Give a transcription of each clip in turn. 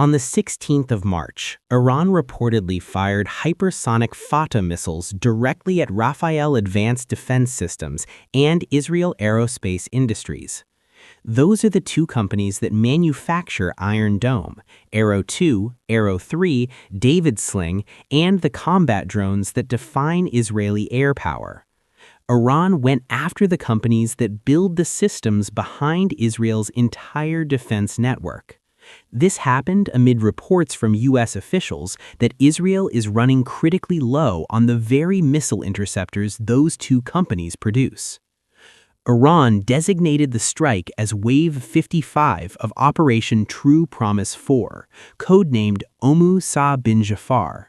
On the 16th of March, Iran reportedly fired hypersonic Fatah missiles directly at Rafael Advanced Defense Systems and Israel Aerospace Industries. Those are the two companies that manufacture Iron Dome, Arrow 2, Arrow 3, David Sling, and the combat drones that define Israeli air power. Iran went after the companies that build the systems behind Israel's entire defense network. This happened amid reports from U.S. officials that Israel is running critically low on the very missile interceptors those two companies produce. Iran designated the strike as Wave 55 of Operation True Promise 4, codenamed Omu Sa bin Jafar.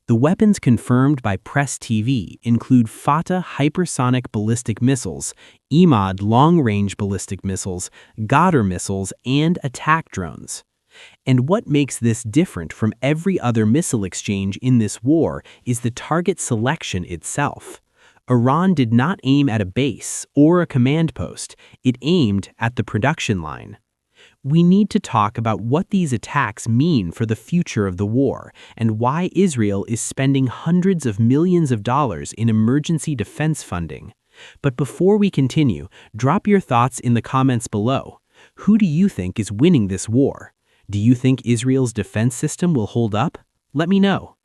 The weapons confirmed by Press TV include Fatah hypersonic ballistic missiles, Imad long-range ballistic missiles, Ghadr missiles, and attack drones. And what makes this different from every other missile exchange in this war is the target selection itself. Iran did not aim at a base or a command post, it aimed at the production line. We need to talk about what these attacks mean for the future of the war and why Israel is spending hundreds of millions of dollars in emergency defense funding. But before we continue, drop your thoughts in the comments below. Who do you think is winning this war? Do you think Israel's defense system will hold up? Let me know.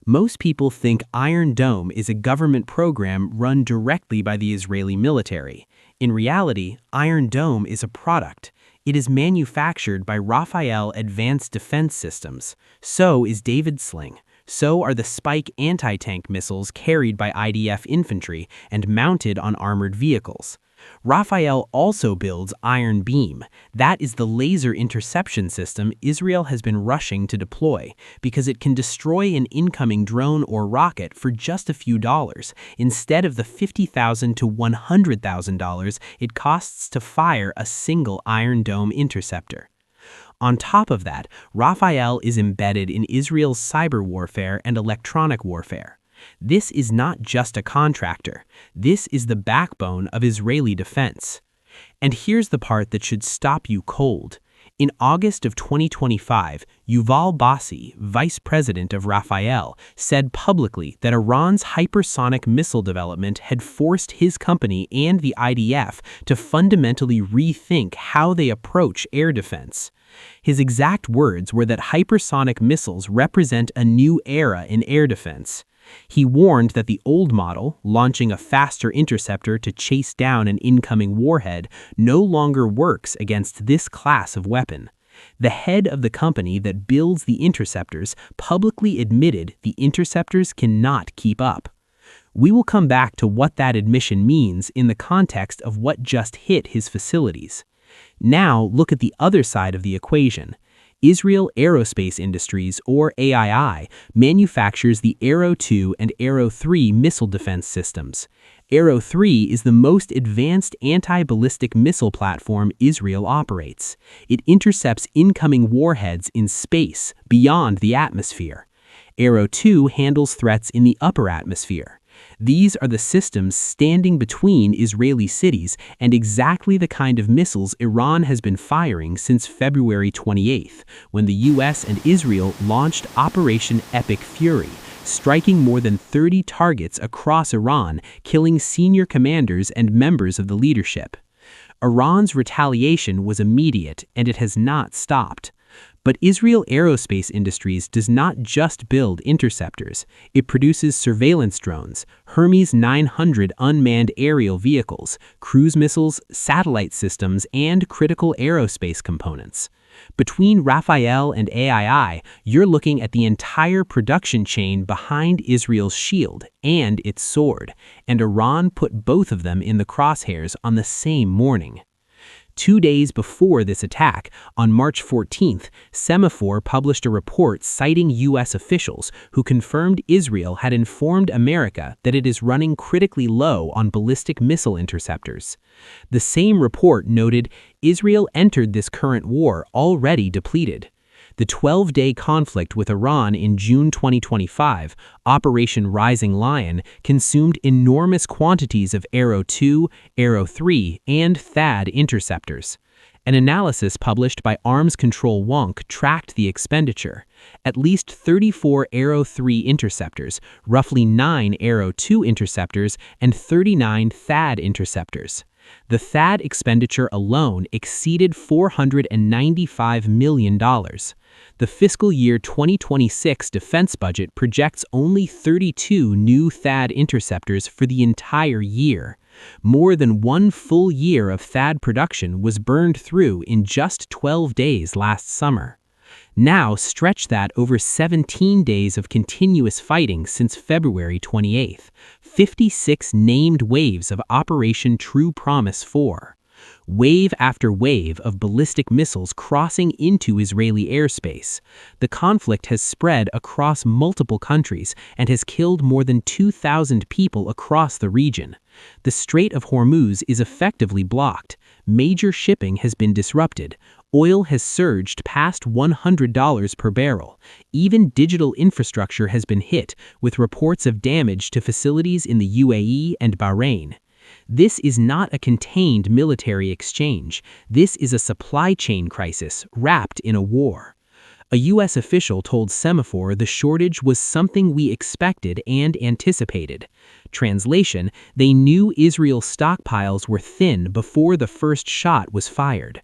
Most people think Iron Dome is a government program run directly by the Israeli military. In reality, Iron Dome is a product. It is manufactured by Rafael Advanced Defense Systems. So is David Sling. So are the Spike anti-tank missiles carried by IDF infantry and mounted on armored vehicles. Rafael also builds Iron Beam. That is the laser interception system Israel has been rushing to deploy because it can destroy an incoming drone or rocket for just a few dollars instead of the $50,000 to $100,000 it costs to fire a single Iron Dome interceptor. On top of that, Rafael is embedded in Israel's cyber warfare and electronic warfare. This is not just a contractor. This is the backbone of Israeli defense. And here's the part that should stop you cold. In August of 2025, Yuval Bassi, vice president of Rafael, said publicly that Iran's hypersonic missile development had forced his company and the IDF to fundamentally rethink how they approach air defense. His exact words were that hypersonic missiles represent a new era in air defense. He warned that the old model, launching a faster interceptor to chase down an incoming warhead, no longer works against this class of weapon. The head of the company that builds the interceptors publicly admitted the interceptors cannot keep up. We will come back to what that admission means in the context of what just hit his facilities. Now look at the other side of the equation. Israel Aerospace Industries, or AII, manufactures the Arrow 2 and Arrow 3 missile defense systems. Arrow 3 is the most advanced anti-ballistic missile platform Israel operates. It intercepts incoming warheads in space, beyond the atmosphere. Arrow 2 handles threats in the upper atmosphere. These are the systems standing between Israeli cities and exactly the kind of missiles Iran has been firing since February 28th, when the US and Israel launched Operation Epic Fury, striking more than 30 targets across Iran, killing senior commanders and members of the leadership. Iran's retaliation was immediate, and it has not stopped. But Israel Aerospace Industries does not just build interceptors. It produces surveillance drones, Hermes 900 unmanned aerial vehicles, cruise missiles, satellite systems, and critical aerospace components. Between Rafael and AII, you're looking at the entire production chain behind Israel's shield and its sword, and Iran put both of them in the crosshairs on the same morning. 2 days before this attack, on March 14th, Semaphore published a report citing U.S. officials who confirmed Israel had informed America that it is running critically low on ballistic missile interceptors. The same report noted Israel entered this current war already depleted. The 12-day conflict with Iran in June 2025, Operation Rising Lion, consumed enormous quantities of Arrow 2, Arrow 3, and THAAD interceptors. An analysis published by Arms Control Wonk tracked the expenditure. At least 34 Arrow 3 interceptors, roughly 9 Arrow 2 interceptors, and 39 THAAD interceptors. The THAAD expenditure alone exceeded $495 million. The fiscal year 2026 defense budget projects only 32 new THAAD interceptors for the entire year. More than one full year of THAAD production was burned through in just 12 days last summer. Now stretch that over 17 days of continuous fighting since February 28th, 56 named waves of Operation True Promise 4. Wave after wave of ballistic missiles crossing into Israeli airspace. The conflict has spread across multiple countries and has killed more than 2,000 people across the region. The Strait of Hormuz is effectively blocked. Major shipping has been disrupted. Oil has surged past $100 per barrel. Even digital infrastructure has been hit, with reports of damage to facilities in the UAE and Bahrain. This is not a contained military exchange. This is a supply chain crisis wrapped in a war. A U.S. official told Semaphore the shortage was something we expected and anticipated. Translation: they knew Israel's stockpiles were thin before the first shot was fired.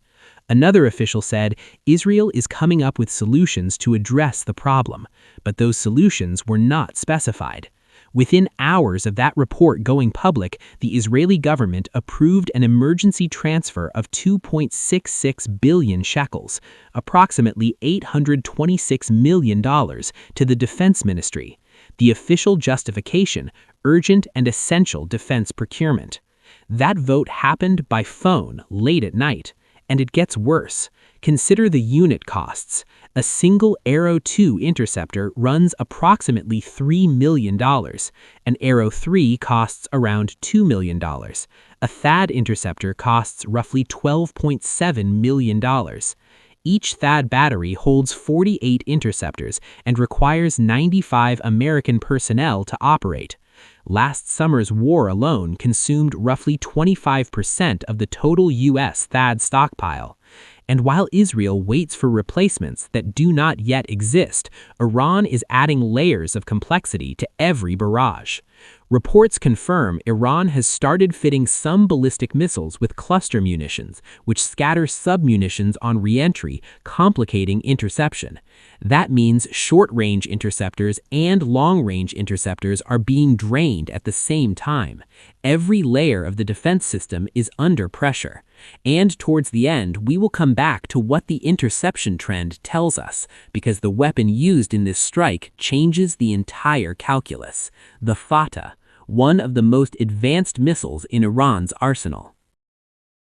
Another official said Israel is coming up with solutions to address the problem, but those solutions were not specified. Within hours of that report going public, the Israeli government approved an emergency transfer of 2.66 billion shekels, approximately $826 million, to the defense ministry. The official justification: urgent and essential defense procurement. That vote happened by phone late at night. And it gets worse. Consider the unit costs. A single Arrow 2 interceptor runs approximately $3 million. An Arrow 3 costs around $2 million. A THAAD interceptor costs roughly $12.7 million. Each THAAD battery holds 48 interceptors and requires 95 American personnel to operate. Last summer's war alone consumed roughly 25% of the total U.S. THAAD stockpile. And while Israel waits for replacements that do not yet exist, Iran is adding layers of complexity to every barrage. Reports confirm Iran has started fitting some ballistic missiles with cluster munitions, which scatter submunitions on re-entry, complicating interception. That means short-range interceptors and long-range interceptors are being drained at the same time. Every layer of the defense system is under pressure. And towards the end, we will come back to what the interception trend tells us, because the weapon used in this strike changes the entire calculus: the Fatah, one of the most advanced missiles in Iran's arsenal.